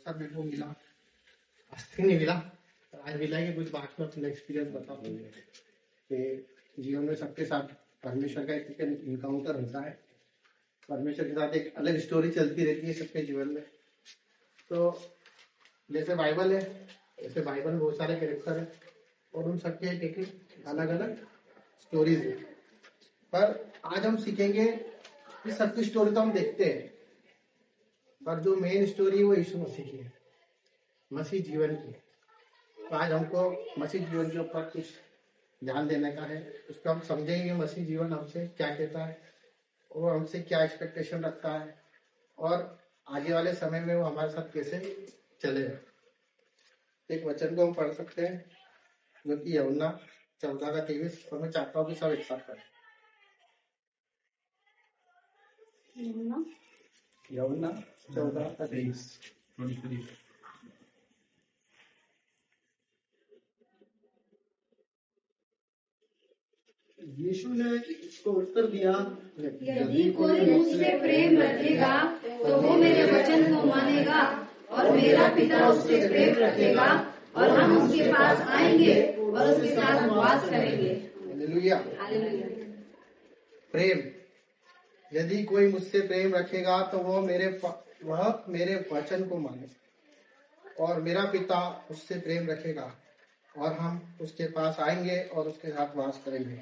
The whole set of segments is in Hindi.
अवसर मेरे को मिला, आज तक नहीं मिला, आज मिला कि कुछ बात में अपना एक्सपीरियंस बता कि जीवन में सबके साथ परमेश्वर का एक इनकाउंटर होता है। परमेश्वर के साथ एक अलग स्टोरी चलती रहती है सबके जीवन में। तो जैसे बाइबल है, ऐसे बाइबल में बहुत सारे कैरेक्टर है और उन सबके एक अलग अलग स्टोरीज है। पर आज हम सीखेंगे कि सबकी स्टोरी तो हम देखते हैं, पर जो मेन स्टोरी है वो यीशु मसीह की है, मसीह जीवन की। तो आज हमको मसीह जीवन के ऊपर कुछ ध्यान देने का है। उसको हम समझेंगे मसीह जीवन हमसे क्या कहता है और हमसे क्या एक्सपेक्टेशन रखता है और आगे वाले समय में वो हमारे साथ कैसे चलेगा। एक वचन को हम पढ़ सकते हैं जो कि यूहन्ना 14:23, और मैं चाहता हूँ कि सब एक साथ करें। यूहन्ना 14:23। यीशु ने उसको उत्तर दिया, यदि कोई मुझसे प्रेम रखेगा तो वो मेरे वचन को मानेगा और मेरा पिता उससे प्रेम रखेगा और हम उसके पास आएंगे और उसके साथ वास करेंगे। हालेलुया। प्रेम, यदि कोई मुझसे प्रेम रखेगा तो वह मेरे वचन को माने और मेरा पिता उससे प्रेम रखेगा और हम उसके पास आएंगे और उसके साथ वास करेंगे।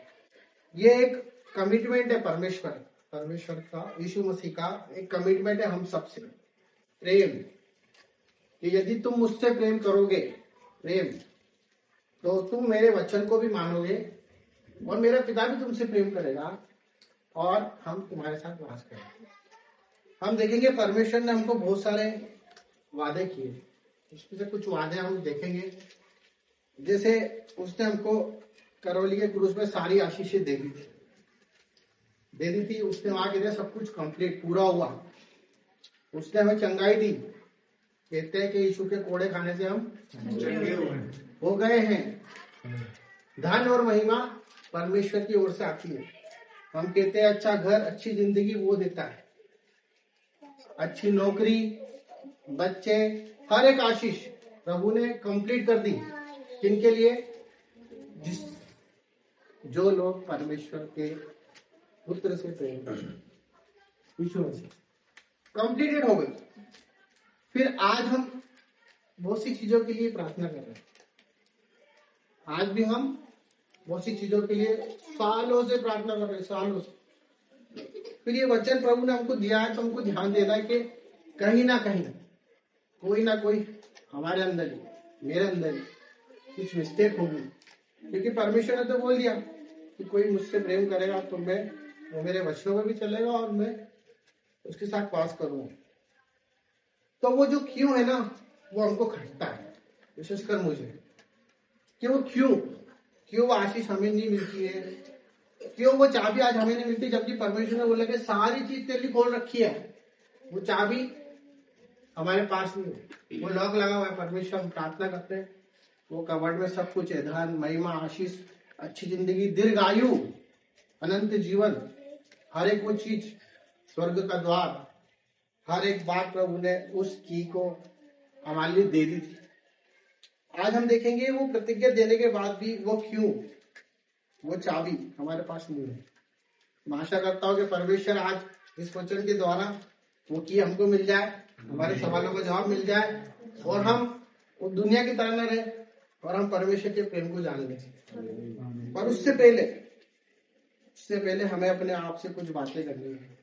ये एक कमिटमेंट है परमेश्वर का, यीशु मसीह का एक कमिटमेंट है हम सबसे। प्रेम कि यदि तुम मुझसे प्रेम करोगे, प्रेम तो तुम मेरे वचन को भी मानोगे और मेरा पिता भी तुमसे प्रेम करेगा और हम तुम्हारे साथ वास करेंगे। हम देखेंगे परमेश्वर ने हमको बहुत सारे वादे किए, उसमें से कुछ वादे हम देखेंगे। जैसे उसने हमको करौली के क्रूस में सारी आशीषें दे दी थी। उसने वहां कहते सब कुछ कंप्लीट पूरा हुआ। उसने हमें चंगाई दी, कहते हैं कि यीशु के कोड़े खाने से हम हो गए हैं। धन और महिमा परमेश्वर की ओर से आती है। हम कहते हैं अच्छा घर, अच्छी जिंदगी वो देता है, अच्छी नौकरी, बच्चे, हर एक आशीष प्रभु ने कंप्लीट कर दी। किनके लिए? जो लोग परमेश्वर के पुत्र से प्रेम करते, यीशु मसीह कंप्लीटेड हो गई। फिर आज हम बहुत सी चीजों के लिए प्रार्थना कर रहे हैं। आज भी हम बहुत सी चीजों के लिए सालों से प्रार्थना कर रहे हैं, सालों से। फिर ये वचन प्रभु ने हमको दिया है तो हमको ध्यान देना है कि कहीं ना कोई हमारे अंदर ही, मेरे अंदर ही कुछ मिस्टेक होगी। क्योंकि परमेश्वर ने तो बोल दिया कि कोई मुझसे प्रेम करेगा तो वो मेरे वचनों में भी चलेगा और मैं उसके साथ वास करूंगा। तो वो जो क्यों है ना, वो हमको खटता है, विशेषकर मुझे, कि वो क्यों वो आशीष हमें नहीं मिलती है, क्यों वो चाबी आज हमें नहीं मिलती, जबकि परमेश्वर ने बोला कि सारी चीज तेरे लिए खोल रखी है। वो चाबी हमारे पास नहीं है, वो लॉक लगा हुआ है। परमेश्वर हम प्रार्थना करते हैं, वो कवर्ड में सब कुछ है, धन, महिमा, आशीष, अच्छी जिंदगी, दीर्घ आयु, अनंत जीवन, हर एक वो चीज, स्वर्ग का द्वार, हर एक बात प्रभु ने उस की को हमारे लिए दे दी थी। आज हम देखेंगे वो प्रतिज्ञा देने के बाद भी वो चाबी हमारे पास नहीं है। मैं आशा करता हूँ कि परमेश्वर आज इस वचन के द्वारा वो की हमको मिल जाए, हमारे सवालों का जवाब मिल जाए और हम वो दुनिया की तरह न रहे और हम परमेश्वर के प्रेम को जान लें। पर उससे पहले हमें अपने आप से कुछ बातें करनी है,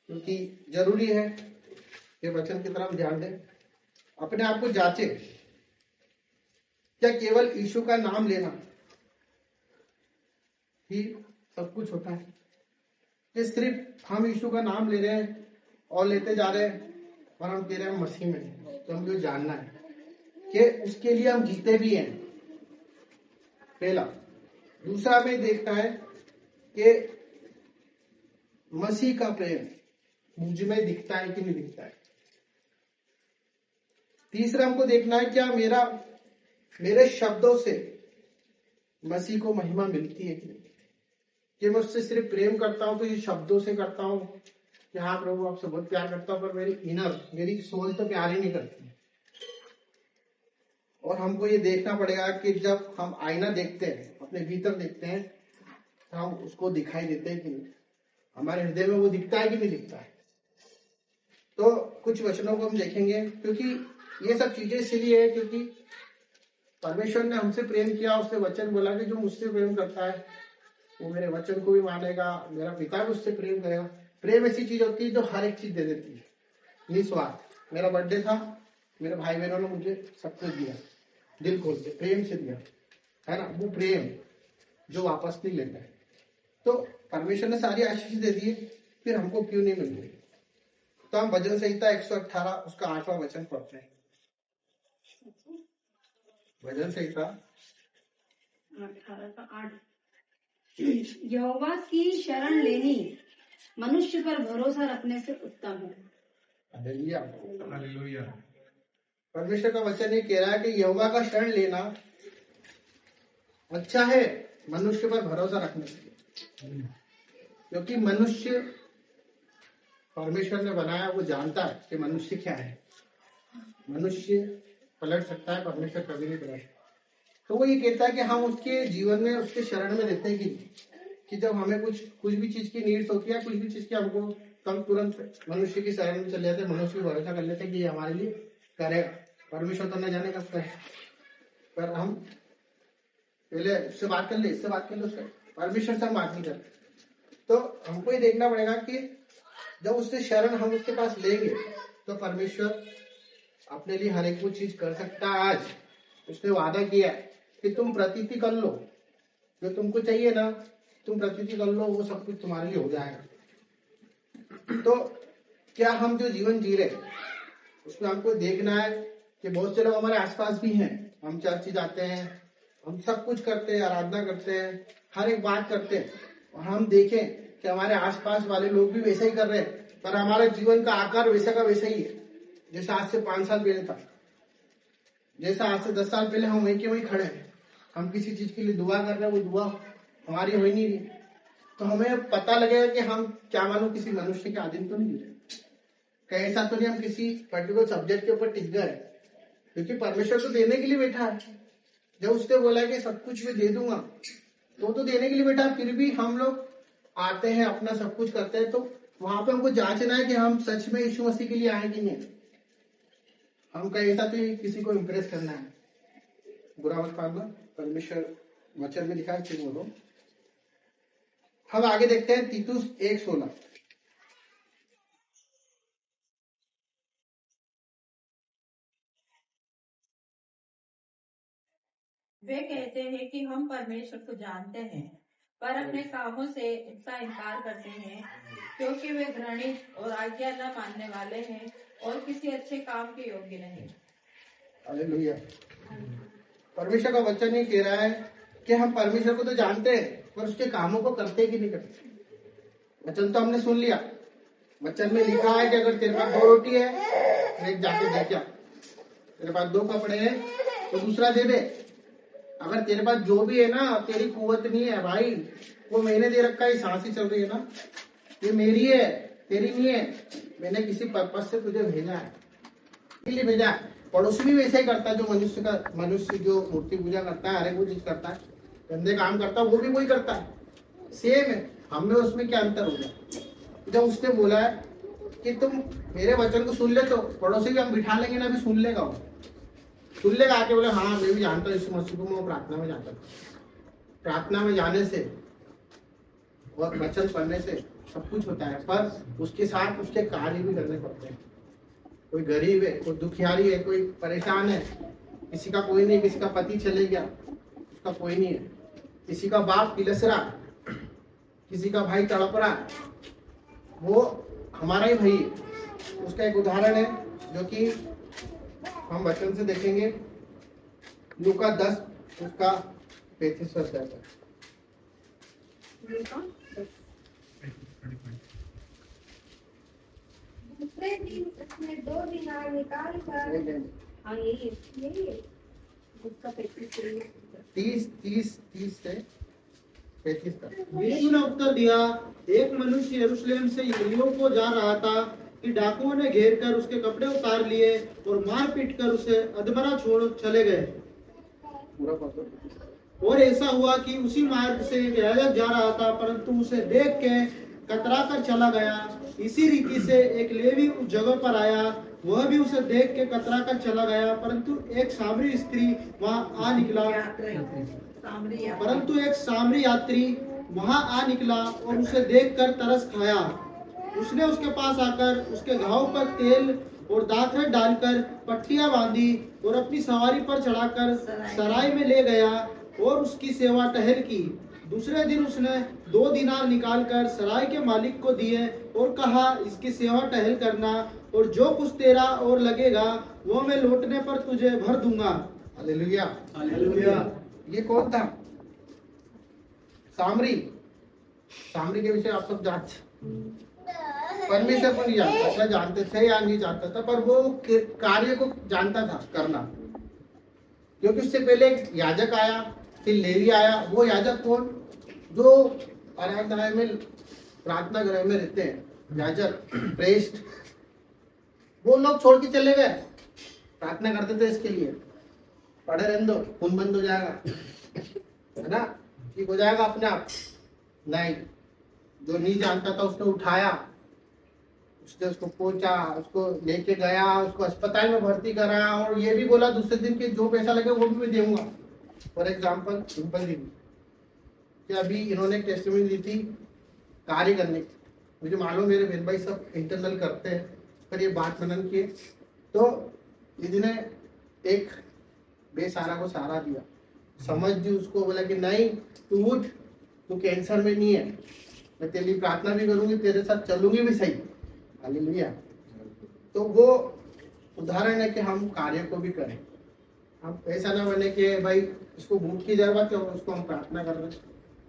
क्योंकि जरूरी है कि वचन की तरफ ध्यान दें, अपने आप को जांचे। क्या केवल यीशु का नाम लेना ही सब कुछ होता है? कि सिर्फ हम यीशु का नाम ले रहे हैं और लेते जा रहे हैं और हम कह रहे हैं हम मसीह में हैं? तो हमको जानना है कि उसके लिए हम जीते भी हैं, पहला। दूसरा हमें देखना है कि मसीह का प्रेम मुझ में दिखता है कि नहीं दिखता है। तीसरा हमको देखना है क्या मेरे शब्दों से मसीह को महिमा मिलती है कि नहीं। कि मैं उससे सिर्फ प्रेम करता हूं तो ये शब्दों से करता हूं कि हाँ प्रभु आपसे बहुत प्यार करता हूं, पर मेरी सोच तो प्यार ही नहीं करती। और हमको ये देखना पड़ेगा कि जब हम आईना देखते हैं, अपने भीतर देखते हैं, तो हम उसको दिखाई देते हैं कि नहीं, हमारे हृदय में वो दिखता है कि नहीं दिखता है। तो कुछ वचनों को हम देखेंगे, क्योंकि ये सब चीजें इसलिए है क्योंकि परमेश्वर ने हमसे प्रेम किया। उसने वचन बोला कि जो मुझसे प्रेम करता है वो मेरे वचन को भी मानेगा, मेरा पिता भी उससे प्रेम करेगा। प्रेम ऐसी चीज होती है जो हर एक चीज दे देती है, निस्वार्थ। मेरा बर्थडे था, मेरे भाई बहनों ने मुझे सब कुछ दिया, दिल खोल के प्रेम से दिया, है ना। वो प्रेम जो वापस नहीं लेता है। तो परमेश्वर ने सारी आशीष दे दी, फिर हमको क्यों नहीं मिल रही? तो हम भजन संहिता 118 उसका 8वां वचन पढ़ते हैं। भजन संहिता 18 यहोवा की शरण लेनी मनुष्य पर भरोसा रखने से उत्तम है। हालेलुया। परमेश्वर का वचन ये कह रहा है कि यहोवा का शरण लेना अच्छा है मनुष्य पर भरोसा रखने से, क्योंकि मनुष्य परमेश्वर ने बनाया, वो जानता है कि मनुष्य क्या है। मनुष्य पलट सकता है, परमेश्वर कभी नहीं पलट। तो वो ये कहता है कि हम उसके जीवन में, उसके शरण में रहते हैं कि जब हमें कुछ भी चीज की नीड्स होती है, कुछ भी चीज की हमको, हम तुरंत मनुष्य की शरण में चले जाते हैं, मनुष्य पर भरोसा कर लेते हैं कि ये हमारे लिए करेगा। परमेश्वर तो न जाने कब है, पर हम पहले उससे बात कर ले, इससे बात कर ले, उससे परमेश्वर से हम बात नहीं करते। तो हमको ये देखना पड़ेगा कि जब उससे शरण हम उसके पास लेंगे तो परमेश्वर अपने लिए हर एक वो चीज कर सकता है। आज उसने वादा किया कि तुम प्रतीति कर लो, जो तुमको चाहिए ना तुम प्रतीति कर लो, वो सब कुछ तुम्हारे लिए हो जाएगा। तो क्या हम जो जीवन जी रहे उसमें हमको देखना है कि बहुत से लोग हमारे आसपास भी हैं, हम चर्च जाते हैं, हम सब कुछ करते हैं, आराधना करते हैं, हर एक बात करते हैं, और हम देखें कि हमारे आसपास वाले लोग भी वैसा ही कर रहे हैं, पर हमारे जीवन का आकार वैसा का वैसा ही है जैसा आज से 5 साल पहले था, जैसा आज से 10 साल पहले हम वहीं के वहीं खड़े हैं। हम किसी चीज के लिए दुआ कर रहे हैं, वो दुआ हमारी हो ही नहीं रही। तो हमें पता लगेगा कि हम क्या मालूम किसी मनुष्य के अधीन तो नहीं है, कहीं ऐसा तो नहीं हम किसी पर्टिकुलर सब्जेक्ट के ऊपर टिक गए, क्योंकि परमेश्वर तो देने के लिए बैठा है। जब उसने बोला कि सब कुछ मैं दे दूंगा, तो देने के लिए बैठा है। फिर भी हम लोग आते हैं, अपना सब कुछ करते हैं, तो वहां पे हमको जांचना है कि हम सच में यीशु मसीह के लिए आए कि नहीं। हम कहीं ऐसा तो किसी को इम्प्रेस करना है, बुरा मत मानना, परमेश्वर वचन में लिखा है, ठीक बोलो। हम आगे देखते हैं तीतुस 1:16। वे कहते हैं कि हम परमेश्वर को जानते हैं, पर अपने कामों से उसका इनकार करते हैं, क्योंकि वे घृणित और आज्ञा न मानने वाले हैं और किसी अच्छे काम के योग्य नहीं। हालेलुया। परमेश्वर का वचन ये कह रहा है कि हम परमेश्वर को तो जानते हैं, पर उसके कामों को करते कि नहीं करते। वचन तो हमने सुन लिया, वचन में लिखा है कि अगर तेरे पास 2 रोटी है तो एक जाके दे क्या, तेरे पास 2 कपड़े हैं तो दूसरा दे दे। अगर तेरे पास जो भी है ना, तेरी कुवत नहीं है भाई, वो मैंने दे रखा है, सांस ही चल रही है ना, ये मेरी है, तेरी नहीं है। मैंने किसी पर्पज से तुझे भेजा है, इसलिए भेजा है। पड़ोसी भी वैसे ही करता है, जो मनुष्य जो मूर्ति पूजा करता है, हर एक वो चीज करता है, गंदे काम करता है, वो भी वही करता है, सेम है। हमें उसमें क्या अंतर हो गया? जब उसने बोला है कि तुम मेरे वचन को सुन ले, तो पड़ोसी भी हम बिठा लेंगे ना, अभी सुन लेगा, वो सुन लेगा आके, बोले हाँ मैं भी जानता हूँ यीशु मसीह को, मैं प्रार्थना में जाता हूँ। प्रार्थना में जाने से और वचन पढ़ने से सब कुछ होता है, पर उसके साथ उसके कार्य भी करने पड़ते हैं। कोई गरीब है, कोई दुखियारी है, कोई परेशान है, किसी का कोई नहीं, किसी का पति चले गया, उसका कोई नहीं है, किसी का बाप किलस रहा, किसी का भाई तड़प रहा, वो हमारा ही भाई है। उसका एक उदाहरण है जो कि हम वचन से देखेंगे, लूका 10 उसका 35 अध्याय है। दूसरे दिन उसने 2 दिनार निकाल कर, हाँ यही है उसका 30 से 35 तक। यीशु ने उत्तर दिया, एक मनुष्य यरूशलेम से यरीहो को जा रहा था, कि डाकुओं ने घेर कर उसके कपड़े उतार लिए और मार पीट कर उसे अधमरा छोड़ चले गए। पूरा पढ़ो। और ऐसा हुआ कि उसी मार्ग से एक याजक जा रहा था, परंतु उसे देख के कतरा कर चला गया। इसी रीति से एक लेवी उस जगह पर आया, वह भी उसे देख के कतरा कर चला गया, परंतु एक सामरी स्त्री वहां आ निकला वहां आ निकला और उसे देखकर तरस खाया। उसने उसके पास आकर उसके घाव पर तेल और दाखरत डालकर पट्टियां बांधी और अपनी सवारी पर चढ़ाकर सराय में ले गया और उसकी सेवा टहल की। दूसरे दिन उसने 2 दिनार निकालकर सराय के मालिक को दिए और कहा, इसकी सेवा टहल करना, और जो कुछ तेरा और लगेगा वो मैं लौटने पर तुझे भर दूंगा। हालेलुया। हालेलुया। ये कौन था? सामरी। सामरी के विषय आप सब जानते, परमेश्वर को नहीं जानता था, जानते थे या नहीं जानता था, पर वो कार्य को जानता था करना, क्योंकि उससे पहले एक याजक आया, फिर लेवी आया। वो याजक कौन? जो आराधनालय में प्रार्थना गृह में रहते हैं, याजक, प्रेस्ट, वो लोग छोड़ के चले गए। प्रार्थना करते थे इसके लिए, पढ़े रहने दो, खून बंद हो जाएगा, है ना, ठीक हो जाएगा अपने आप। नहीं, जो नहीं जानता था उसने उठाया, उसने उसको पहुंचा, उसको लेके गया, उसको अस्पताल में भर्ती कराया और ये भी बोला दूसरे दिन के जो पैसा लगे वो भी मैं दूंगा। फॉर एग्जाम्पल सिंपल दी कि अभी इन्होंने टेस्टिमनी दी थी कार्य करने की, मुझे मालूम मेरे बहन भाई सब इंटरनल करते हैं, पर ये बात मनन किए तो दीदी ने एक बेसहारा को सहारा दिया, समझ दी उसको, बोला कि नहीं तू उठ, तू कैंसर में नहीं है, मैं तेरी प्रार्थना भी करूंगी, तेरे साथ चलूंगी भी सही। हालेलुया। तो वो उदाहरण है कि हम कार्य को भी करें, हम ऐसा ना बने कि भाई इसको भूख की जरूरत है और उसको हम प्रार्थना कर रहे हैं,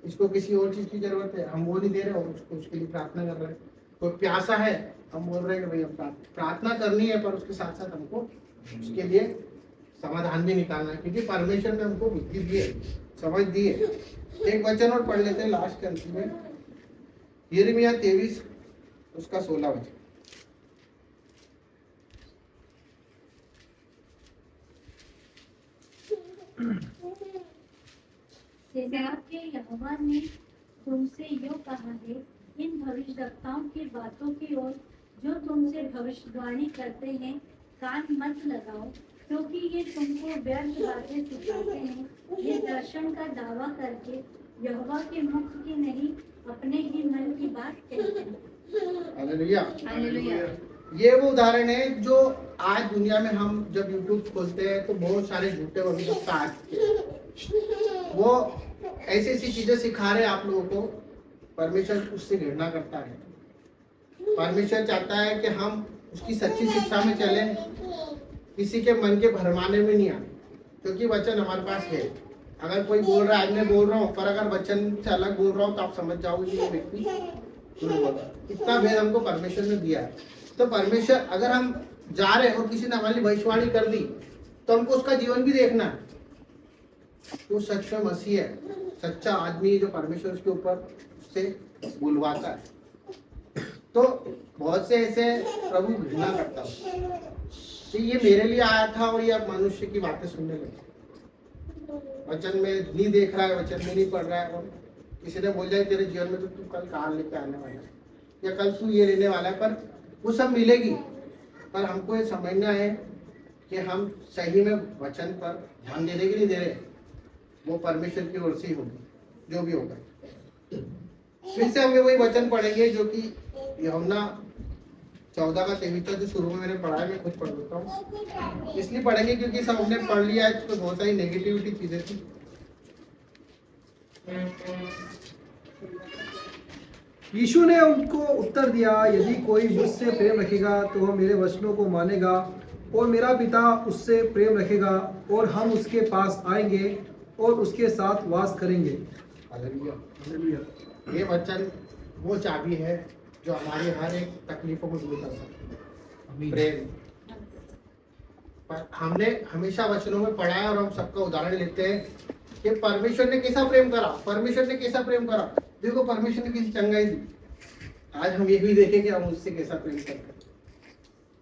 इसको किसी और चीज की जरूरत है हम वो नहीं दे रहे और उसको उसके लिए प्रार्थना कर रहे हैं। कोई प्यासा है हम बोल रहे हैं कि भाई हम प्रार्थना करनी है, पर उसके साथ साथ हमको उसके लिए समाधान भी निकालना है, क्योंकि परमेश्वर ने हमको बुद्धि दी है, समझ दी है। एक वचन और पढ़ लेते हैं लास्ट के अंत में, यिर्मयाह 23 उसका 16 वचन। सेनाओं के यहोवा ने तुमसे यूं कहा है, इन भविष्यद्वक्ताओं की बातों की ओर जो तुमसे भविष्यवाणी करते हैं कान मत लगाओ, क्योंकि ये तुमको व्यर्थ बातें सिखाते हैं। ये दर्शन का दावा करके यहोवा के मुख की नहीं अपने ही मन की बात कहते हैं। हालेलुया। हालेलुया। ये वो उदाहरण है जो आज दुनिया में हम जब YouTube खोलते हैं तो बहुत सारे झूठे भविष्यवक्ता आ चुके हैं, वो ऐसी ऐसी चीजें सिखा रहे हैं आप लोगों को। परमेश्वर उससे घृणा करता है, परमेश्वर चाहता है कि हम उसकी सच्ची शिक्षा में चलें, किसी के मन के भरमाने में नहीं आए, क्योंकि वचन हमारे पास है। अगर कोई बोल रहा है, आज मैं बोल रहा हूँ, पर अगर वचन से अलग बोल रहा हूँ तो आप समझ जाओगे ये व्यक्ति झूठ बोल रहा है। इतना भेद हमको परमेश्वर ने दिया है। तो परमेश्वर, अगर हम जा रहे हैं और किसी ने हमारी भविष्यवाणी कर दी तो हमको उसका जीवन भी देखना है। वो सच में मसीह है, सच्चा आदमी जो परमेश्वर के ऊपर उससे बुलवाता है। तो बहुत से ऐसे प्रभु घृणा करता है कि ये मेरे लिए आया था और ये अब मनुष्य की बातें सुनने लगे, वचन में नहीं देख रहा है, वचन में नहीं पढ़ रहा है, और किसी ने बोल जाए तेरे जीवन में तो तू कल कार लेके आने वाला है या कल तू ये लेने वाला है, पर वो सब मिलेगी। पर हमको ये समझना है कि हम सही में वचन पर ध्यान दे रहे कि नहीं दे रहे, वो परमेश्वर की ओर से ही होगी जो भी होगा। फिर से हम वही वचन पढ़ेंगे जो कि यूहन्ना 14 का 23 जो शुरू में मैंने पढ़ा है, मैं खुद पढ़ देता हूँ। इसलिए पढ़ेंगे क्योंकि सब हमने पढ़ लिया है, तो बहुत सारी नेगेटिविटी चीजें थी। यीशु ने उनको उत्तर दिया, यदि कोई मुझसे प्रेम रखेगा तो वह मेरे वचनों को मानेगा और मेरा पिता उससे प्रेम रखेगा और हम उसके पास आएंगे और उसके साथ वास करेंगे। हालेलुया। हालेलुया। ये वचन वो चाबी है जो हमारी हर एक तकलीफों को दूर कर सकती है, प्रेम। पर हमने हमेशा वचनों में पढ़ा है और हम सबका उदाहरण लेते हैं कि परमेश्वर ने कैसा प्रेम करा, परमेश्वर ने कैसा प्रेम करा। देखो परमेश्वर ने किसी चंगाई दी, आज हम ये भी देखें कि हम उससे कैसा प्रेम करते हैं।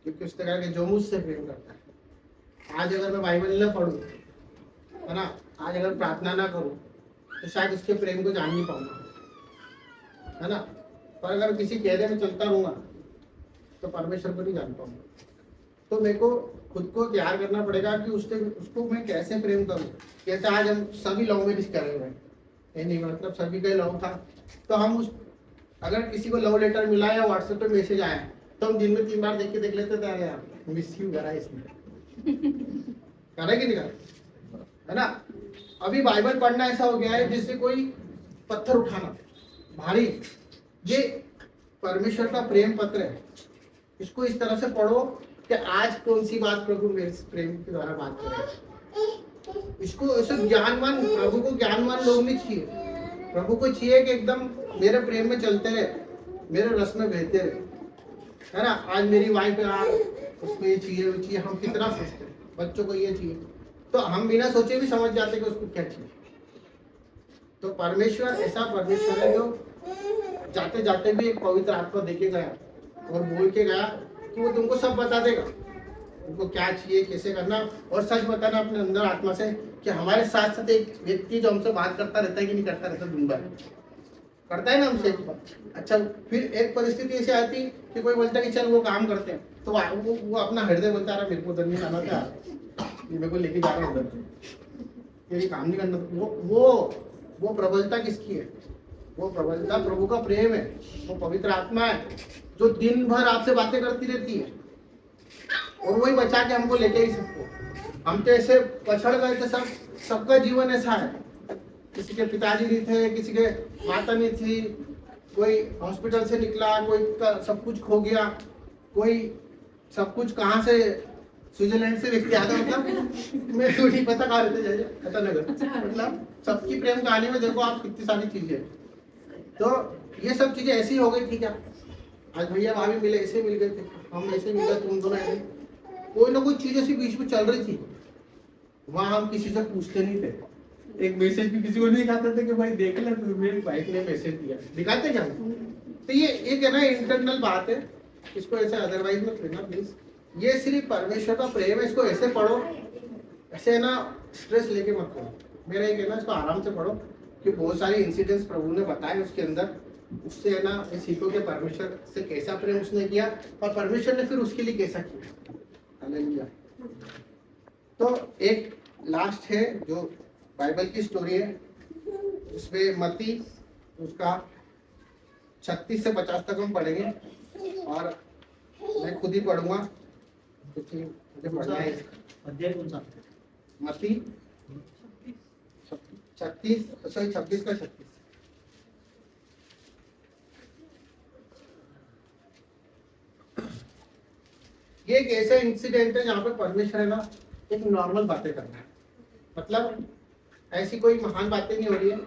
क्योंकि उसने कहा कि जो मुझसे प्रेम करता है। आज अगर मैं बाइबल न पढ़ूं, है ना, आज अगर प्रार्थना ना करूं, तो शायद उसके प्रेम को जान नहीं पाऊंगा, है ना। पर अगर किसी कहने में चलता रहूंगा तो परमेश्वर को नहीं जान पाऊंगा। तो मेरे को खुद को तैयार करना पड़ेगा कि उसको मैं कैसे प्रेम करूं। जैसे आज हम सभी लव मैरिज कर रहे हैं, ये नहीं मतलब सभी का लव था, तो हम अगर किसी को लव लेटर मिला या व्हाट्सएप पे मैसेज आया तो हम दिन में 3 बार देख लेते थे, अरे यार मिस यू करा इसने, करा कि नहीं करा, है ना। अभी बाइबल पढ़ना ऐसा हो गया है जैसे कोई पत्थर उठाना भारी। ये परमेश्वर का प्रेम पत्र है, इसको इस तरह से पढ़ो कि आज कौन सी बात प्रभु मेरे प्रेम के द्वारा बात करें। इसको ऐसे ज्ञानवान, प्रभु को ज्ञानवान लोग नहीं चाहिए, प्रभु को चाहिए कि एकदम मेरे प्रेम में चलते रहे, मेरे रस में बहते रहे, है ना। आज मेरी वाइफ है, उसको ये चाहिए वो चाहिए, हम कितना सोचते हैं, बच्चों को ये चाहिए, तो हम बिना सोचे भी समझ जाते हैं कि उसको क्या चाहिए। तो परमेश्वर ऐसा परमेश्वर है जो जाते जाते भी एक पवित्र आत्मा देके गया और बोल के गया कि वो तुमको सब बता देगा, तुमको क्या चाहिए, कैसे करना, और सच बताना अपने अंदर आत्मा से। कि हमारे साथ साथ एक व्यक्ति जो हमसे बात करता रहता है कि नहीं करता रहता, दिन भर करता है ना हमसे। अच्छा, फिर एक परिस्थिति ऐसी आती कि कोई बोलता है कि चल वो काम करते हैं, तो वो अपना हृदय बोलता है मेरे को उधर नहीं आना था, मेरे को लेके जा रहा है उधर, ये काम नहीं करना। वो प्रबलता किसकी है? वो प्रबलता प्रभु का प्रेम है, वो पवित्र आत्मा है जो दिन भर आपसे बातें करती रहती है, और वही बचा के हमको लेके ही सबको। हम तो ऐसे पछड़ गए थे, सबका जीवन ऐसा है, किसी के पिताजी नहीं थे, किसी के माता नहीं थी, कोई हॉस्पिटल से निकला, कोई का सब कुछ खो गया, कोई सब कुछ कहाँ से स्विट्जरलैंड से व्यक्ति आता, मतलब मैं तो नहीं पता कहाँ रहते जाइए अतनगर, मतलब सबकी प्रेम कहानी में देखो आप कितनी सारी चीजें। तो ये सब चीजें ऐसी हो गई थी क्या, आज भैया भाभी मिले ऐसे मिल गए थे, हम ऐसे मिल गए, तुम दोनों ऐसे, कोई ना कोई चीज ऐसी बीच में चल रही थी, वहां हम किसी से पूछते नहीं थे। एक मैसेज भी किसी को नहीं दिखाते थे कि भाई देख ले तो मेरी वाइफ ने मैसेज दिया, दिखाते क्या? तो ये एक है ना इंटरनल बात है, इसको ऐसे अदरवाइज मत लेना प्लीज। ये सिर्फ परमेश्वर का प्रेम है, इसको ऐसे पढ़ो, ऐसे ना स्ट्रेस लेके मत पढ़ो। मेरा एक है ना, इसको आराम से पढ़ो कि बहुत सारे इंसिडेंट्स प्रभु ने बताए उसके अंदर, उससे है ना ये सीखो कि परमेश्वर से कैसा प्रेम उसने किया और परमेश्वर ने फिर उसके लिए कैसा किया। हालेलुया। तो एक लास्ट है जो बाइबल की स्टोरी है, उसमें मत्ती उसका 36 से 50 तक हम पढ़ेंगे, और मैं खुद ही पढ़ूंगा क्योंकि मुझे पढ़ना है। अध्याय कौन सा? मत्ती 26 का 36। ये एक ऐसा इंसिडेंट है जहाँ पे परमेश्वर है ना एक नॉर्मल बातें कर रहा है, मतलब ऐसी कोई महान बातें नहीं हो रही है,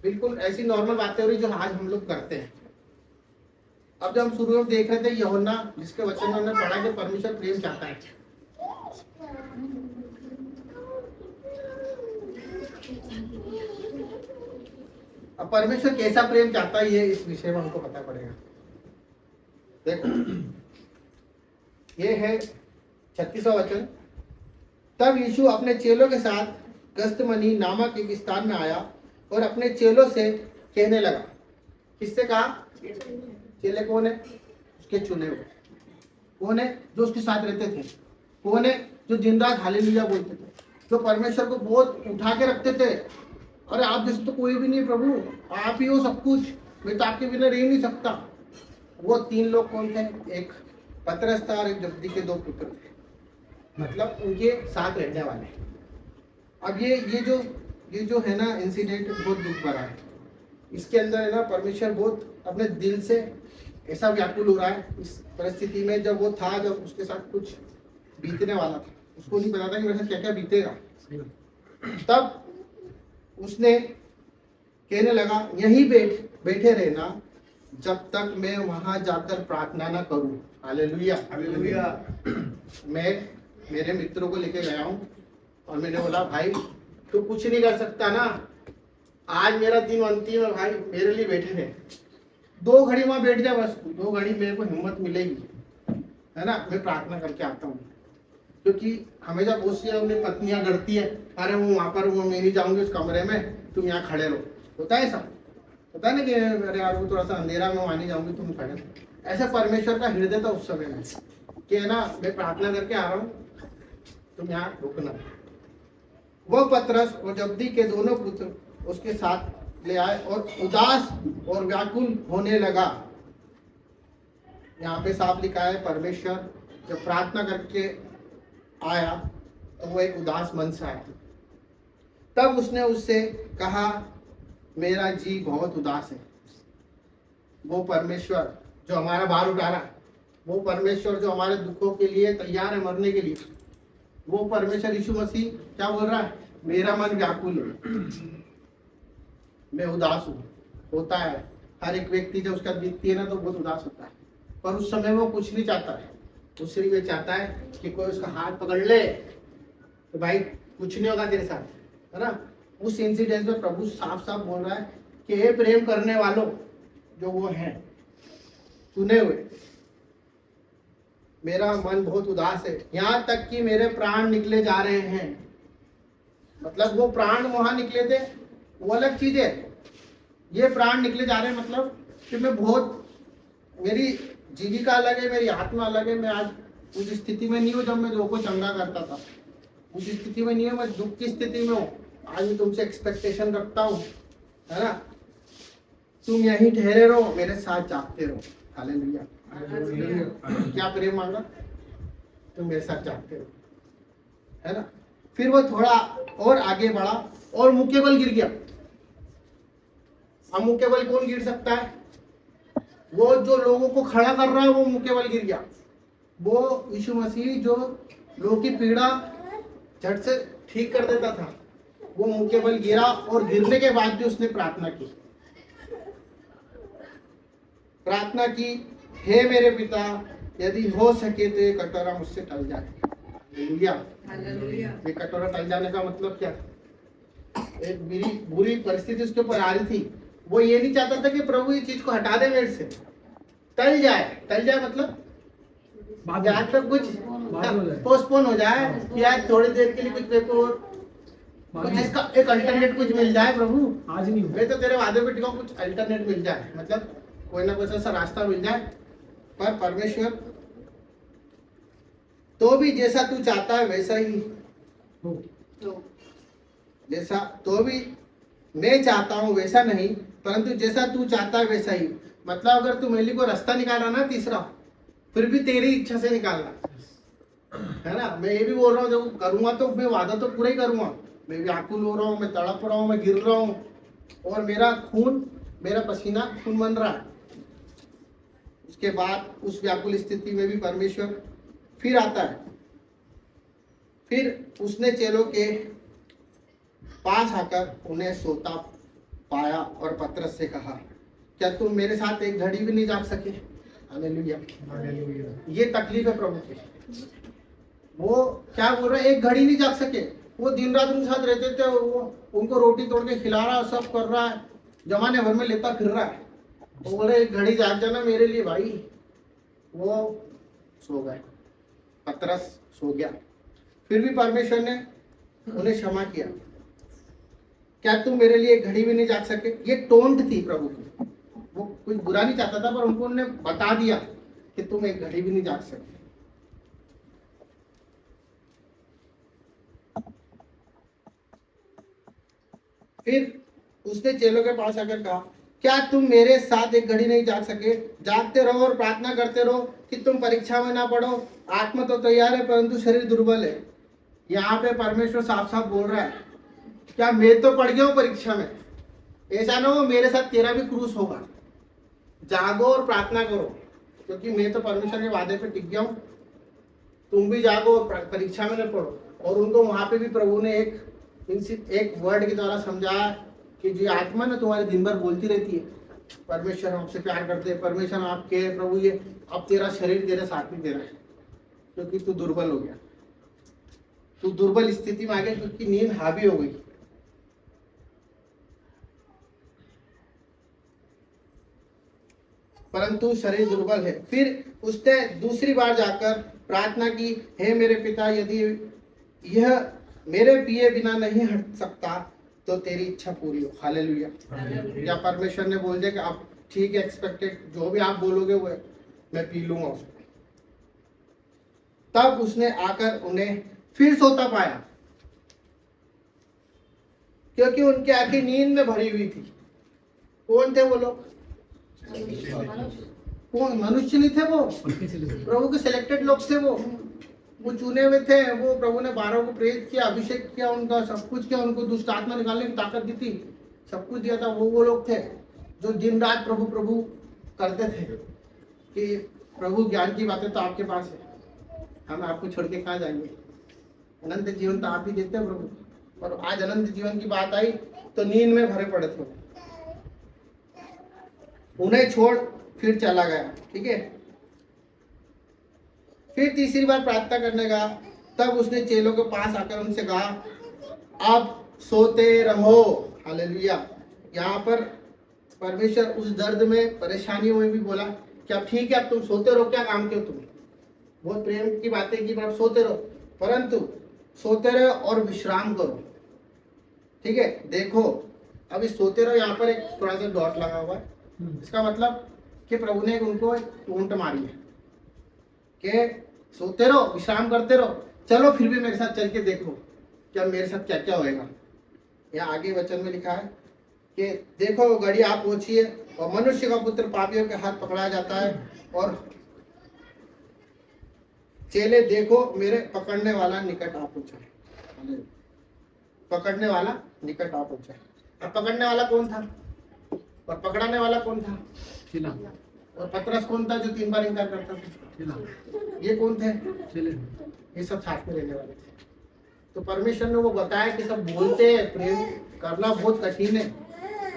बिल्कुल ऐसी नॉर्मल बातें हो रही है जो आज हम लोग करते हैं। अब जब हम शुरू में देख रहे थे यूहन्ना जिसके वचन में हमने पढ़ा कि परमेश्वर प्रेम चाहता है, अब परमेश्वर कैसा प्रेम चाहता है ये इस विषय में हमको पता पड़ेगा। देखो ये है 36वां वचन। तब यीशु अपने चेलों के साथ गस्तमनी नामक एक स्थान में आया और अपने चेलों से कहने लगा। किससे कहा? चेले कौन है? उसके चुने हुए। कौन है? जो उसके साथ रहते थे। कौन है? जो दिन रात हालेलुया बोलते थे, जो परमेश्वर को बहुत उठा के रखते थे। अरे आप जैसे तो कोई भी नहीं प्रभु, आप ही हो सब कुछ, मैं तो आपके बिना रह नहीं सकता। वो 3 लोग कौन थे? एक पतरस था और एक जब्दी के 2 पुत्र थे, मतलब उनके साथ रहने वाले। अब ये जो है ना इंसिडेंट बहुत दुख भरा है। इसके अंदर है ना परमेश्वर बहुत अपने दिल से ऐसा व्याकुल हो रहा है इस परिस्थिति में। जब वो था, जब उसके साथ कुछ बीतने वाला था, उसको नहीं पता था कि मेरे साथ क्या क्या बीतेगा। तब उसने कहने लगा, यहीं बैठे रहना जब तक मैं वहां जाकर प्रार्थना ना करूं। Hallelujah, hallelujah. मैं मेरे मित्रों को लेके गया हूं और मैंने बोला, भाई तू कुछ नहीं कर सकता ना, आज मेरा दिन अंतिम है भाई, मेरे लिए बैठे रहे 2 घड़ी वहां बैठ जा, बस 2 घड़ी मेरे को हिम्मत मिलेगी। है ना, मैं प्रार्थना करके आता हूँ। क्योंकि हमेशा बहुत सी उन्हें पत्नियां डरती है, अरे वो वहां पर वो मैं नहीं जाऊंगी उस कमरे में, तुम यहाँ खड़े रहो। होता है ऐसा, होता है ना कि अरे यार वो थोड़ा सा अंधेरा में वहां नहीं जाऊंगी, तुम खड़े रहो। ऐसा परमेश्वर का हृदय था उस समय में कि है ना, मैं प्रार्थना करके आ रहा हूँ, तुम यहाँ रुकना। वो पतरस और जब्दी के दोनों पुत्र उसके साथ ले आए और उदास और व्याकुल होने लगा। यहाँ पे साफ लिखा है, परमेश्वर जब प्रार्थना करके आया तो वो एक उदास मन से आया। तब उसने उससे कहा, मेरा जी बहुत उदास है। वो परमेश्वर जो हमारा भार उठा रहा है, वो परमेश्वर जो हमारे दुखों के लिए तैयार है मरने के लिए, वो परमेश्वर यीशु मसीह क्या बोल रहा है, मेरा मन व्याकुल है, मैं उदास हूँ। होता है, हर एक व्यक्ति जब उसका बीतती है ना तो बहुत उदास होता है, पर उस समय वो कुछ नहीं चाहता है। उस समय चाहता है कि कोई उसका हाथ पकड़ ले तो भाई कुछ नहीं होगा तेरे साथ, है ना। उस इंसिडेंट में प्रभु साफ साफ बोल रहा है कि हे प्रेम करने वालों जो वो हैं चुने हुए, मेरा मन बहुत उदास है, यहाँ तक कि मेरे प्राण निकले जा रहे हैं। मतलब वो प्राण वहां निकले थे वो अलग चीज है, ये प्राण निकले जा रहे हैं मतलब कि मैं बहुत, मेरी जीविका अलग है, मेरी आत्मा अलग है। मैं आज उस स्थिति में नहीं हूँ जब मैं लोगों को चंगा करता था, उस स्थिति में नहीं है, मैं दुख की स्थिति में हूँ। आज मैं तुमसे एक्सपेक्टेशन रखता हूँ, है ना, तुम यहीं ठहरे रहो, मेरे साथ जागते रहो। हालेलुया। क्या प्रेम मांगा, तुम मेरे साथ जागते रहो, है ना। फिर वो थोड़ा और आगे बढ़ा और मुंह के बल गिर गया। अब मुंह के बल कौन गिर सकता है, वो जो लोगों को खड़ा कर रहा है वो मुंह के बल गिर गया। वो यीशु मसीह जो लोगों की पीड़ा झट से ठीक कर देता था, वो मुंह के बल गिरा और गिरने के बाद भी उसने प्रार्थना की। प्रार्थना की, हे मेरे पिता, यदि हो सके तो ये कटोरा मुझसे टल जाए। हालेलुया। ये कटोरा टल जाने का मतलब क्या, एक बुरी परिस्थिति उसके ऊपर आ रही थी, वो ये नहीं चाहता था कि प्रभु ये चीज को हटा दे मेरे से, टल जाए। टल जाए मतलब यहाँ तक कुछ पोस्टपोन हो जाए, यार थोड़ी देर के लिए कुछ देखो, कुछ इसका एक अल्टरनेट कुछ मिल जाए। प्रभु आज नहीं, मैं तो तेरे वादे पे टिका, कुछ अल्टरनेट मिल जाए, मतलब कोई ना कोई ऐसा रास्ता मिल जाए। पर परमेश्वर तो भी जैसा तू चाहता है वैसा ही हो, जैसा तो भी मैं चाहता हूं वैसा नहीं, परंतु जैसा तू चाहता है वैसा ही। मतलब अगर तू मेरे लिए को रास्ता निकाल रहा ना तीसरा, फिर भी तेरी इच्छा से निकालना, है ना। मैं ये भी बोल रहा हूँ, जब करूंगा तो मैं वादा तो पूरा ही करूंगा। मैं व्याकुल हो रहा हूँ, मैं तड़प रहा हूँ, मैं गिर रहा हूँ और मेरा खून, मेरा पसीना खून बन रहा है। उसके बाद उस व्याकुल स्थिति में भी परमेश्वर फिर आता है। फिर उसने चेलों के पास आकर उन्हें सोता पाया और पतरस से कहा, क्या तुम मेरे साथ एक घड़ी भी नहीं जाग सके। हालेलुया। ये तकलीफ है प्रभु की। वो क्या बोल रहा है, एक घड़ी नहीं जाग सके। वो दिन रात उनके साथ रहते थे, वो उनको रोटी तोड़ के खिला रहा है, सब कर रहा है, जमाने भर में लेता फिर रहा है। वो बोल रहे एक घड़ी जाग जाना मेरे लिए भाई। वो सो गए, पतरस सो गया। फिर भी परमेश्वर ने उन्हें क्षमा किया। क्या तुम मेरे लिए एक घड़ी भी नहीं जाग सके। ये टोंट थी प्रभु की, वो कुछ बुरा नहीं चाहता था, पर उनको उन्होंने बता दिया कि तुम एक घड़ी भी नहीं जाग सके। फिर उसने चेलों के पास आकर कहा, क्या तुम मेरे साथ एक घड़ी नहीं जाग सके। जागते रहो और प्रार्थना करते रहो कि तुम परीक्षा में ना पड़ो। आत्मा तो तैयार है परंतु शरीर दुर्बल है। यहाँ पे परमेश्वर साफ साफ बोल रहा है, क्या मैं तो पड़ गया हूँ परीक्षा में, ऐसा ना हो मेरे साथ तेरा भी क्रूस होगा। जागो और प्रार्थना करो, क्योंकि मैं तो परमेश्वर के वादे पे टिक गया हूँ। तुम भी जागो और परीक्षा में न पढ़ो। और उनको वहां पे भी प्रभु ने एक वर्ड के द्वारा समझाया कि जो आत्मा ना तुम्हारे दिन भर बोलती रहती है, परमेश्वर हमसे प्यार करते हैं, परमेश्वर आपके है, प्रभु ये अब तेरा शरीर तेरे साथ नहीं दे रहा है, क्योंकि तू दुर्बल हो गया, तू दुर्बल स्थिति में आ गया, क्योंकि नींद हावी हो गई। परंतु परंतु शरीर दुर्बल है। फिर उसने दूसरी बार जाकर प्रार्थना की, हे मेरे पिता, यदि यह मेरे पिए बिना नहीं हट सकता तो तेरी इच्छा पूरी हो। हालेलुया। या परमेश्वर ने बोल दिया कि आप ठीक है, एक्सपेक्टेड जो भी आप बोलोगे वो मैं पी लूंगा उसको। तब उसने आकर उन्हें फिर सोता पाया, क्योंकि उनकी आंखें नींद में भरी हुई थी। कौन थे वो लोग? कौन? मनुष्य नहीं थे वो, प्रभु के सिलेक्टेड लोग थे वो चुने हुए थे। वो प्रभु ने 12 को प्रेरित किया, अभिषेक किया, उनका सब कुछ किया, उनको दुष्ट आत्मा निकालने की ताकत दी थी, सब कुछ दिया था। वो लोग थे जो दिन रात प्रभु प्रभु करते थे कि प्रभु ज्ञान की बातें तो आपके पास है, हम आपको छोड़ के कहाँ जाएंगे, अनंत जीवन तो आप ही देते हैं प्रभु। और आज अनंत जीवन की बात आई तो नींद में भरे पड़े थे। उन्हें छोड़ फिर चला गया। ठीक है, फिर तीसरी बार प्रार्थना करने गया। तब उसने चेलों के पास आकर उनसे कहा, अब सोते रहो। हालेलुया। यहाँ पर परमेश्वर उस दर्द में, परेशानियों में भी बोला कि अब ठीक है, अब तुम सोते रहो, क्या काम क्यों तुम, बहुत प्रेम की बातें की, पर सोते रहो, परंतु सोते रहो और विश्राम करो। ठीक है, देखो अब इस सोते रहो यहाँ पर एक थोड़ा सा डॉट लगा हुआ है। इसका मतलब कि प्रभु ने उनको एक टोंट मारी है कि सोते रहो, विश्राम करते रहो, चलो फिर भी मेरे साथ चल के देखो क्या मेरे साथ क्या क्या होएगा। यहाँ आगे वचन में लिखा है कि देखो घड़ी आप पहुंची है और मनुष्य का पुत्र पापियों के हाथ पकड़ा जाता है, और चेले देखो मेरे पकड़ने वाला निकट आ पहुंचा है। पकड़ने वाला निकट आ पहुंचा है। अब पकड़ने वाला कौन था और पकड़ाने वाला कौन था? और पतरस कौन था जो 3 बार इनकार करता था? ये कौन थे? ये सब साथ में रहने वाले थे। तो परमेश्वर ने वो बताया कि सब बोलते हैं प्रेम करना बहुत कठिन है,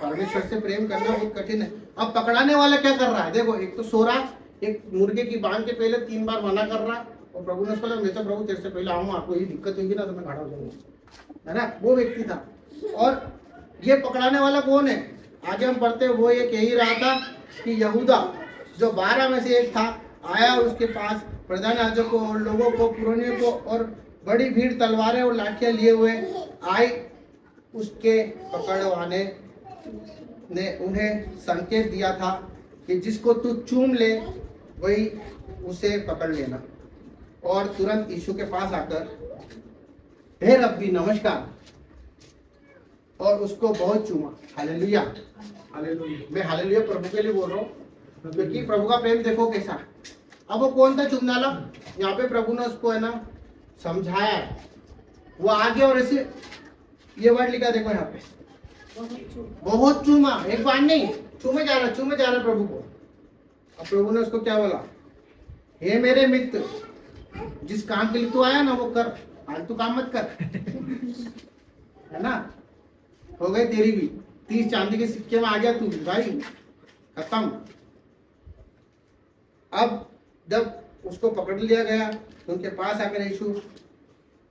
परमेश्वर से प्रेम करना बहुत कठिन है। अब पकड़ाने वाला क्या कर रहा है? देखो, एक तो सो रहा, एक मुर्गे की बांध के पहले 3 बार मना कर रहा, और प्रभु ने उसको बोला मैं तो प्रभु तेरे से पहले आऊंगा, आपको ये दिक्कत होगी ना तो मैं खड़ा हो जाऊंगा, है ना? वो व्यक्ति था। और ये पकड़ाने वाला कौन है? आगे हम पढ़ते हैं, वो ये कह ही रहा था कि यहूदा जो 12 में से एक था आया, उसके पास प्रधान याजकों और लोगों को, पुरोनियों को, और बड़ी भीड़ तलवारें और लाठियां लिए हुए आई। उसके पकड़वाने ने उन्हें संकेत दिया था कि जिसको तू चूम ले वही उसे पकड़ लेना। और तुरंत यीशु के पास आकर हे रब्बी नमस्कार, और उसको बहुत चूमा। Hallelujah, hallelujah. मैं हालेलुया प्रभु के लिए बोल रहा हूँ, क्योंकि प्रभु का प्रेम देखो कैसा है। अब वो कौन था चूमने वाला? यहाँ पे प्रभु ने उसको है ना समझाया, वो आगे और ऐसे ये वर्ड लिखा, देखो यहाँ पे बहुत चूमा, एक बार नहीं, चूमे जा रहा प्रभु को। अब प्रभु ने उसको क्या बोला? हे मेरे मित्र, जिस काम के लिए तू आया ना वो कर, फालतू काम मत कर, है ना? हो गई तेरी भी 30 चांदी के सिक्के में आ गया तू भाई, खत्म। अब जब उसको पकड़ लिया गया तो उनके पास आकर यीशु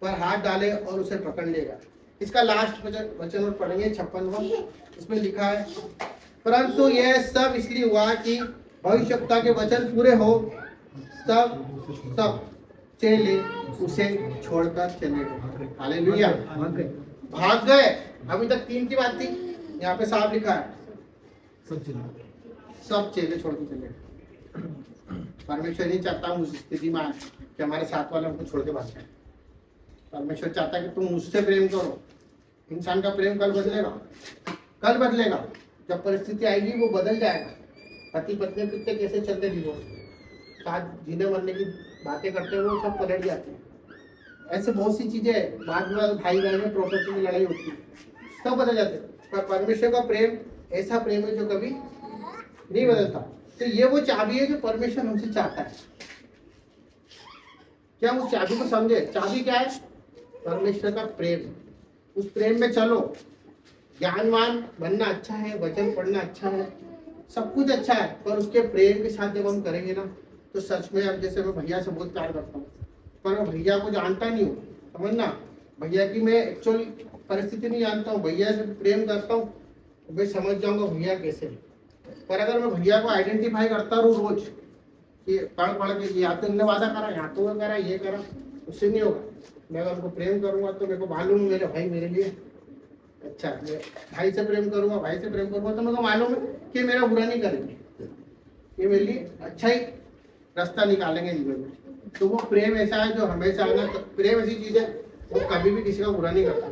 पर हाथ डाले और उसे पकड़ लिया। इसका लास्ट वचन और पढ़ेंगे 56वां। इसमें लिखा है, परंतु यह सब इसलिए हुआ कि भविष्यवक्ता के वचन पूरे हो। सब चेले उसे छोड़कर चले गए। हालेलुया, भाग गए। अभी तक 3 की बात थी, यहाँ पे साफ लिखा है सब चेले छोड़ के चले गए। परमेश्वर नहीं चाहता हम उस स्थिति में आए कि हमारे साथ वाले हमको छोड़ के भाग जाए। परमेश्वर चाहता है कि तुम मुझसे प्रेम करो। इंसान का प्रेम कल बदलेगा, जब परिस्थिति आएगी वो बदल जाएगा। पति पत्नी कितने कैसे चलते डिवोर्स, साथ जीने मरने की बातें करते हैं, वो सब पलट जाते हैं। ऐसे बहुत सी चीजें, बाद में भाई बहन में प्रॉपर्टी की लड़ाई होती है, सब बदल जाते हैं। पर परमेश्वर का प्रेम ऐसा प्रेम है जो कभी नहीं बदलता। तो ये वो चाबी है जो परमेश्वर हमसे चाहता है। क्या उस चाबी को समझे? चाबी क्या है? परमेश्वर का प्रेम। उस प्रेम में चलो। ज्ञानवान बनना अच्छा है, वचन पढ़ना अच्छा है, सब कुछ अच्छा है, पर उसके प्रेम के साथ जब हम करेंगे ना तो सच में, अब जैसे मैं भैया से बहुत प्यार करता हूँ, पर मैं भैया को जानता नहीं हूँ, समझना, भैया की मैं एक्चुअल परिस्थिति नहीं जानता हूँ, भैया से प्रेम करता हूँ, मैं समझ जाऊंगा भैया कैसे। पर अगर मैं भैया को आइडेंटिफाई करता रहूं रोज कि पढ़ के या तो इनने वादा करा, या तो वो करा, ये करा, उससे नहीं होगा। मैं अगर उनको प्रेम करूंगा तो मेरे को मालूम है मेरे भाई मेरे लिए अच्छा, मैं भाई से प्रेम करूंगा, भाई से प्रेम करूंगा तो मेरे को मालूम है कि मेरा बुरा नहीं करेंगे, ये मेरे लिए अच्छा ही रास्ता निकालेंगे जीवन में। तो वो प्रेम ऐसा है जो हमेशा आना, प्रेम ऐसी चीज है वो कभी भी किसी का बुरा नहीं करता।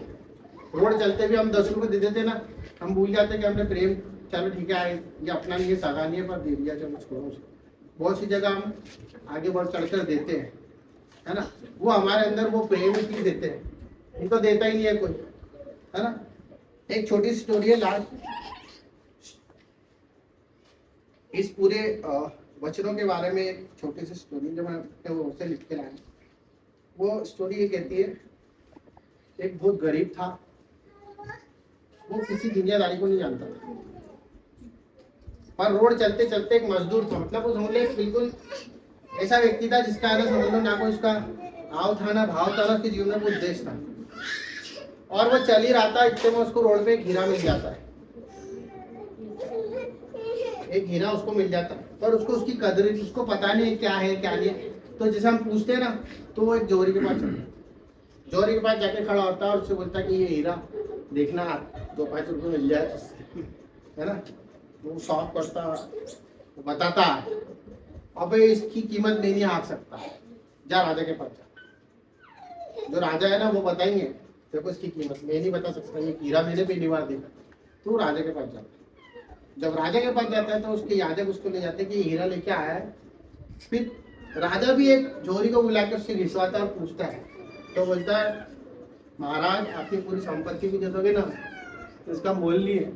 रोड चलते भी हम 10 रुपए दे देते ना, हम भूल जाते कि हमने प्रेम, चलो ठीक है ये अपना नहीं है, सगा नहीं है, पर दे दिया चलो छोड़ो। बहुत सी जगह हम आगे बढ़ चढ़कर देते हैं, है ना, वो हमारे अंदर वो प्रेम ही देते हैं, इनको देता ही नहीं है कोई, है ना। एक छोटी स्टोरी है लास्ट, इस पूरे वचनों के बारे में एक छोटी सी स्टोरी जो मैं वो से लिख के लाया। वो स्टोरी ये कहती है, एक बहुत गरीब था, वो किसी दुनियादारी को नहीं जानता था, पर रोड चलते चलते एक मजदूर था, मतलब वो समझ लो बिल्कुल ऐसा व्यक्ति था जिसका है ना, समझ लो ना कोई उसका आव था ना भाव था ना, उसके जीवन में कोई उद्देश्य था। और वो चल ही रहा था, इतने में उसको रोड पे एक हीरा मिल जाता है, एक हीरा उसको मिल जाता है, पर उसको उसकी कदर, उसको पता नहीं है क्या है क्या नहीं है। तो जैसे हम पूछते हैं ना, तो वो एक जोहरी के पास चलता है, जोहरी के पास जाके खड़ा होता है और उससे बोलता है कि ये हीरा देखना 2-5 रुपये मिल जाए तो, है ना। वो शौक करता, वो बताता अबे इसकी कीमत मैं नहीं आंक सकता, जा राजा के पास जा। जो राजा है ना वो बताएंगे देखो इसकी कीमत मैं नहीं बता सकता, ये हीरा मैंने पहली बार देखा। तो राजा के पास जाता, जब राजा के पास जाता है तो उसके याजक उसको ले जाते हैं कि हीरा लेके आया है। फिर राजा भी एक जोहरी को बुलाकर उससे घिसवाता है और पूछता है, तो बोलता है महाराज आपकी पूरी संपत्ति भी दे दोगे ना तो इसका मोल नहीं है,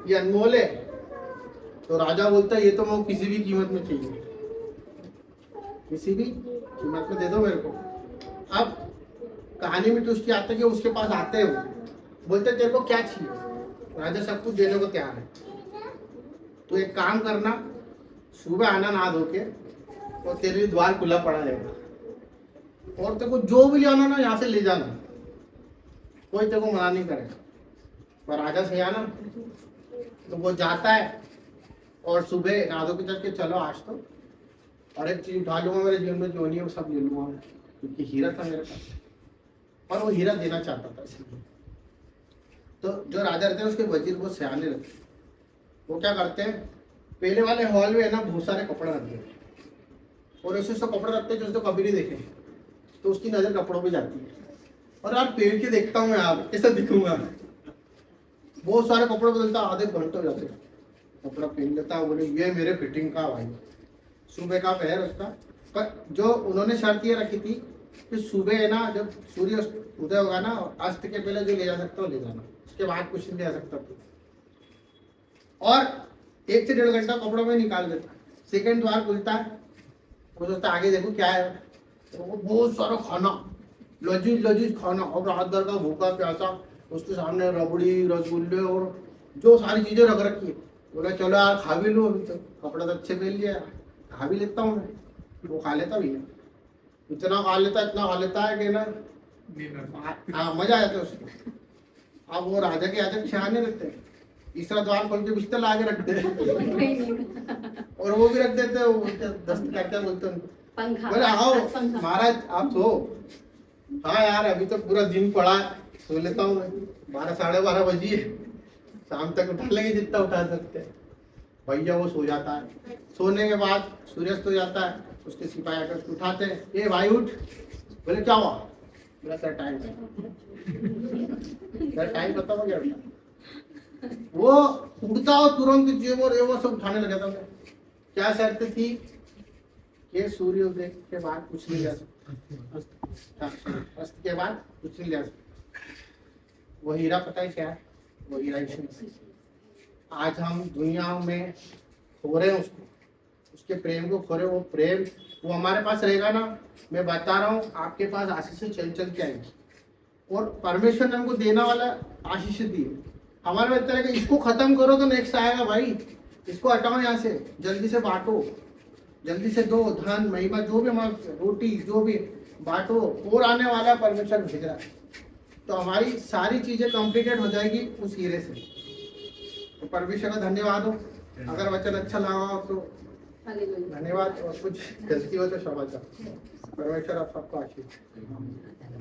ये अनमोल है। तो राजा बोलता है ये तो मैं किसी भी कीमत में चाहिए, किसी भी कीमत में दे दो मेरे को। अब कहानी में ट्विस्ट आता है कि उसके पास आते हैं, वो बोलते तेरे को क्या चाहिए, राजा सब कुछ देने को तैयार है, तो एक काम करना, सुबह आना नहा धो के और तेरे लिए द्वार खुला पड़ा रहेगा, और तेरे को जो भी लाना ना यहाँ से ले जाना, कोई तेरे को मना नहीं करेगा। पर राजा से आना, तो वो जाता है और सुबह नहा धो के चल के चलो आज तो, और एक चीज उठा लूंगा मेरे जीवन में जो नहीं है वो सब ले लूंगा, क्योंकि हीरा था मेरे पास, और वो हीरा देना चाहता था इसलिए। तो जो राजा रहते हैं उसके वजीर वो सियाने रहते हैं, वो क्या करते हैं, पहले वाले हॉल में है ना बहुत सारे कपड़े रखते हैं, और ऐसे उसको कपड़े रखते हैं जो उसको कभी नहीं देखे, तो उसकी नजर कपड़ों पे जाती है, और यार पहन के देखता हूँ यार कैसा दिखूंगा, बहुत सारे कपड़े बदलता, आधे घंटे हो जाते हैं, कपड़ा पहन लेता है, बोले ये मेरे फिटिंग का भाई, सुबह का पहर उसका। पर जो उन्होंने शर्त ये रखी थी कि सुबह है ना जब सूर्य उदय होगा ना, अस्त के पहले जो ले जा सकता हो ले जाना, उसके बाद कुछ नहीं ले जा सकता तू। और 1 से 1.5 घंटा कपड़ों में निकाल देता, सेकंड द्वार खुलता है, वो सोचता आगे देखो क्या है, तो वो बहुत सारा खाना, लजीज लजीज खाना, और रात भर का भूखा प्यासा, उसके सामने रबड़ी रसगुल्ले और जो सारी चीजें रख रखी है। बोला चलो यार खा भी लो, अभी तो कपड़ा तो अच्छे पहन लिया, खा भी लेता हूँ मैं। वो खा लेता भी है, इतना खा लेता है कि ना हाँ मजा आ जाता है उसको। अब वो राजा के याजक शहाने रहते हैं, तीसरा द्वार खोल के बिस्तर ला के रखते हैं और वो भी रख देते हैं, दस्त करके बोलते हैं बोले आओ महाराज आप सो। हाँ यार अभी तो पूरा दिन पड़ा है, सो लेता हूँ मैं, 12-12:30 बजी है, शाम तक उठा लेंगे जितना उठा सकते हैं। भैया वो सो जाता है, सोने के बाद सूर्यास्त हो जाता है, उसके सिपाही आकर उसको उठाते हैं, ये भाई उठ। बोले क्या हुआ, बोला सर टाइम सर टाइम पता हो गया। वो उठता हो तुरंत जेब और वो सब उठाने लगा था। क्या शर्त थी कि सूर्योदय के बाद कुछ नहीं ले सकता, अस्त के बाद कुछ नहीं ले सकता। वो हीरा पता है क्या है, वो हीरा यीशु। आज हम दुनिया में खो रहे हैं उसको, उसके प्रेम को खो रहे, वो प्रेम वो हमारे पास रहेगा ना, मैं बता रहा हूँ आपके पास आशीष चल चल के आएगी। और परमेश्वर ने हमको देना वाला आशीष दी है, हमारे में तरह इसको खत्म करो तो नेक्स्ट आएगा भाई, इसको हटाओ यहाँ से, जल्दी से बांटो, जल्दी से दो, धन महिमा जो भी हमारे रोटी जो भी बांटो, और आने वाला परमेश्वर भेज रहा है। तो हमारी सारी चीजें कॉम्प्लीकेट हो जाएगी उस हीरे से। तो परमेश्वर का धन्यवाद हो। अगर वचन अच्छा लगा हो तो धन्यवाद, और कुछ गलती हो तो क्षमा चाहो। परमेश्वर आप सबको आशीष दे।